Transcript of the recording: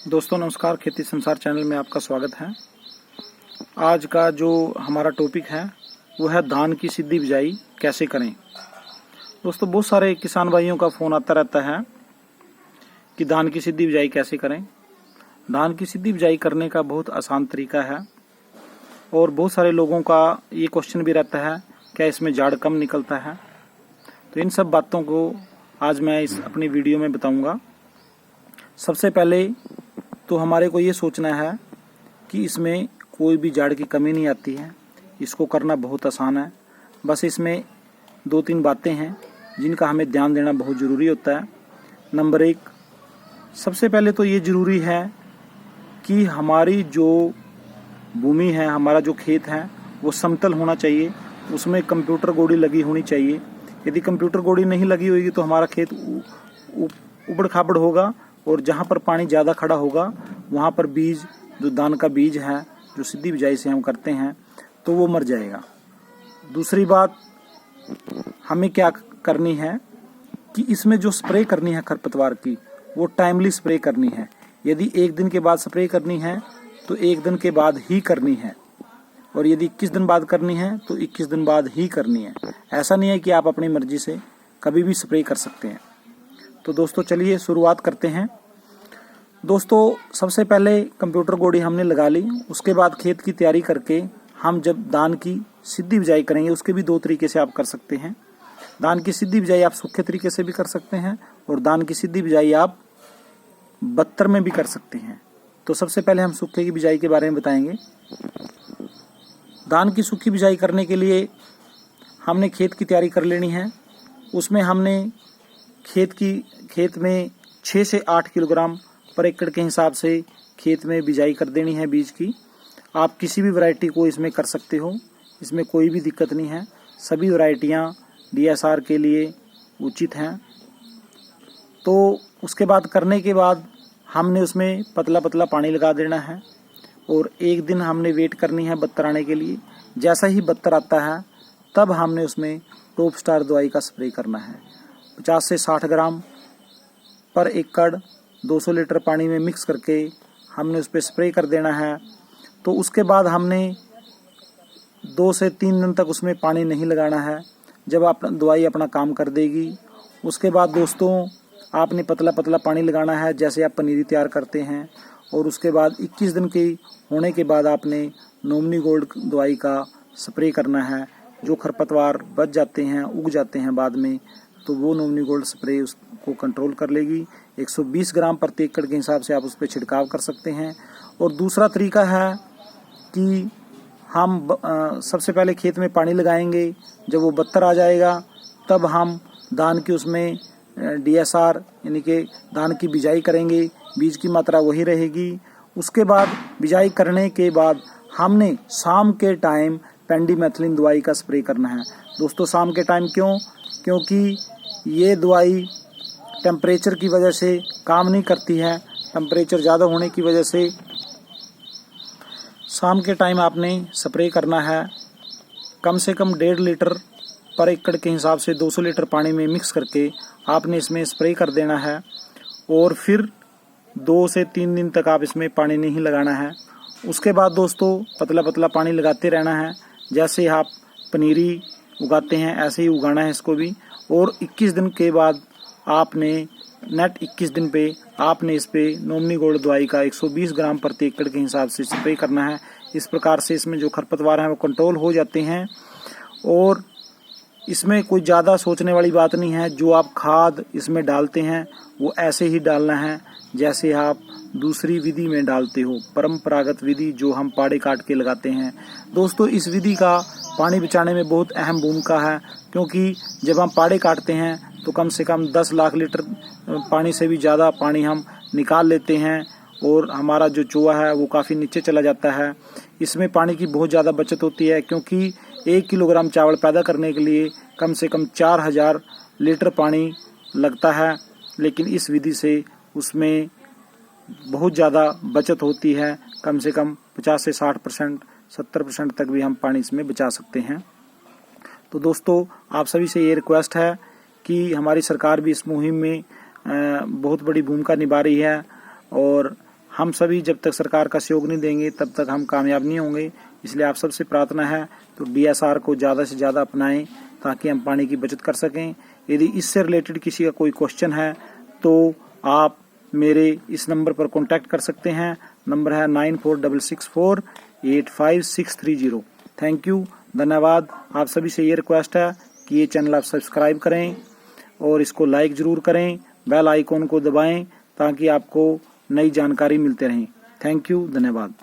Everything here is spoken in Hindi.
दोस्तों नमस्कार, खेती संसार चैनल में आपका स्वागत है। आज का जो हमारा टॉपिक है वो है धान की सीधी बिजाई कैसे करें। दोस्तों बहुत सारे किसान भाइयों का फ़ोन आता रहता है कि धान की सीधी बिजाई कैसे करें। धान की सीधी बिजाई करने का बहुत आसान तरीका है और बहुत सारे लोगों का ये क्वेश्चन भी रहता है क्या इसमें झाड़ कम निकलता है। तो इन सब बातों को आज मैं इस अपनी वीडियो में बताऊंगा। सबसे पहले तो हमारे को ये सोचना है कि इसमें कोई भी झाड़ की कमी नहीं आती है। इसको करना बहुत आसान है। बस इसमें 2-3 बातें हैं जिनका हमें ध्यान देना बहुत ज़रूरी होता है। नंबर 1, सबसे पहले तो ये ज़रूरी है कि हमारी जो भूमि है, हमारा जो खेत है वो समतल होना चाहिए। उसमें कंप्यूटर गोड़ी लगी होनी चाहिए। यदि कंप्यूटर गोड़ी नहीं लगी होगी तो हमारा खेत उबड़ खाबड़ होगा और जहाँ पर पानी ज़्यादा खड़ा होगा वहाँ पर बीज, जो धान का बीज है जो सीधी बिजाई से हम करते हैं, तो वो मर जाएगा। दूसरी बात हमें क्या करनी है कि इसमें जो स्प्रे करनी है खरपतवार की, वो टाइमली स्प्रे करनी है। यदि 1 दिन के बाद स्प्रे करनी है तो 1 दिन के बाद ही करनी है, और यदि 21 दिन बाद करनी है तो 21 दिन बाद ही करनी है। ऐसा नहीं है कि आप अपनी मर्जी से कभी भी स्प्रे कर सकते हैं। तो दोस्तों चलिए शुरुआत करते हैं। दोस्तों सबसे पहले कंप्यूटर गोड़ी हमने लगा ली। उसके बाद खेत की तैयारी करके हम जब धान की सीधी बिजाई करेंगे, उसके भी 2 तरीके से आप कर सकते हैं। धान की सीधी बिजाई आप सूखे तरीके से भी कर सकते हैं और धान की सीधी बिजाई आप बत्तर में भी कर सकते हैं। तो सबसे पहले हम सूखे की बिजाई के बारे में बताएंगे। धान की सूखी बिजाई करने के लिए हमने खेत की तैयारी कर लेनी है। उसमें हमने खेत में 6 से 8 किलोग्राम पर एकड़ के हिसाब से खेत में बिजाई कर देनी है बीज की। आप किसी भी वैरायटी को इसमें कर सकते हो, इसमें कोई भी दिक्कत नहीं है। सभी वैरायटियां DSR के लिए उचित हैं। तो उसके बाद करने के बाद हमने उसमें पतला पतला पानी लगा देना है और 1 दिन हमने वेट करनी है बत्तर आने के लिए। जैसा ही बत्तर आता है तब हमने उसमें टॉप स्टार दवाई का स्प्रे करना है। 50 से 60 ग्राम पर एकड़ 200 लीटर पानी में मिक्स करके हमने उस पर स्प्रे कर देना है। तो उसके बाद हमने 2 से 3 दिन तक उसमें पानी नहीं लगाना है। जब आप दवाई अपना काम कर देगी उसके बाद दोस्तों आपने पतला पतला पानी लगाना है जैसे आप पनीरी तैयार करते हैं। और उसके बाद 21 दिन के होने के बाद आपने नोमनी गोल्ड दवाई का स्प्रे करना है। जो खरपतवार बच जाते हैं, उग जाते हैं बाद में, तो वो नोमनी गोल्ड स्प्रे उसको कंट्रोल कर लेगी। 120 ग्राम प्रति एकड़ के हिसाब से आप उस पर छिड़काव कर सकते हैं। और दूसरा तरीका है कि हम सबसे पहले खेत में पानी लगाएंगे। जब वो बत्तर आ जाएगा तब हम धान की उसमें DSR यानी कि धान की बिजाई करेंगे। बीज की मात्रा वही रहेगी। उसके बाद बिजाई करने के बाद हमने शाम के टाइम पेंडिमेथिलिन दवाई का स्प्रे करना है। दोस्तों शाम के टाइम क्यों? क्योंकि ये दवाई टेम्परेचर की वजह से काम नहीं करती है। टेम्परेचर ज़्यादा होने की वजह से शाम के टाइम आपने स्प्रे करना है। कम से कम 1.5 लीटर पर एकड़ के हिसाब से 200 लीटर पानी में मिक्स करके आपने इसमें स्प्रे कर देना है। और फिर 2 से 3 दिन तक आप इसमें पानी नहीं लगाना है। उसके बाद दोस्तों पतला पतला पानी लगाते रहना है। जैसे आप पनीरी उगाते हैं ऐसे ही उगाना है इसको भी। और 21 दिन के बाद आपने नेट 21 दिन पे आपने इस पे नोमनी गोल्ड दवाई का 120 ग्राम प्रति एकड़ के हिसाब से स्प्रे करना है। इस प्रकार से इसमें जो खरपतवार हैं वो कंट्रोल हो जाते हैं। और इसमें कोई ज़्यादा सोचने वाली बात नहीं है। जो आप खाद इसमें डालते हैं वो ऐसे ही डालना है जैसे आप दूसरी विधि में डालते हो, परंपरागत विधि जो हम पाड़े काट के लगाते हैं। दोस्तों इस विधि का पानी बचाने में बहुत अहम भूमिका है, क्योंकि जब हम पाड़े काटते हैं तो कम से कम 10 लाख लीटर पानी से भी ज़्यादा पानी हम निकाल लेते हैं और हमारा जो चूहा है वो काफ़ी नीचे चला जाता है। इसमें पानी की बहुत ज़्यादा बचत होती है, क्योंकि 1 किलोग्राम चावल पैदा करने के लिए कम से कम 4000 लीटर पानी लगता है। लेकिन इस विधि से उसमें बहुत ज़्यादा बचत होती है। कम से कम 50 से 60%, 70% तक भी हम पानी इसमें बचा सकते हैं। तो दोस्तों आप सभी से ये रिक्वेस्ट है कि हमारी सरकार भी इस मुहिम में बहुत बड़ी भूमिका निभा रही है और हम सभी जब तक सरकार का सहयोग नहीं देंगे तब तक हम कामयाब नहीं होंगे। इसलिए आप सबसे प्रार्थना है तो DSR को ज़्यादा से ज़्यादा अपनाएं ताकि हम पानी की बचत कर सकें। यदि इससे रिलेटेड किसी का कोई क्वेश्चन है तो आप मेरे इस नंबर पर कांटेक्ट कर सकते हैं। नंबर है 9466485630। थैंक यू, धन्यवाद। आप सभी से ये रिक्वेस्ट है कि ये चैनल आप सब्सक्राइब करें और इसको लाइक ज़रूर करें, बेल आइकॉन को दबाएं ताकि आपको नई जानकारी मिलते रहें। थैंक यू, धन्यवाद।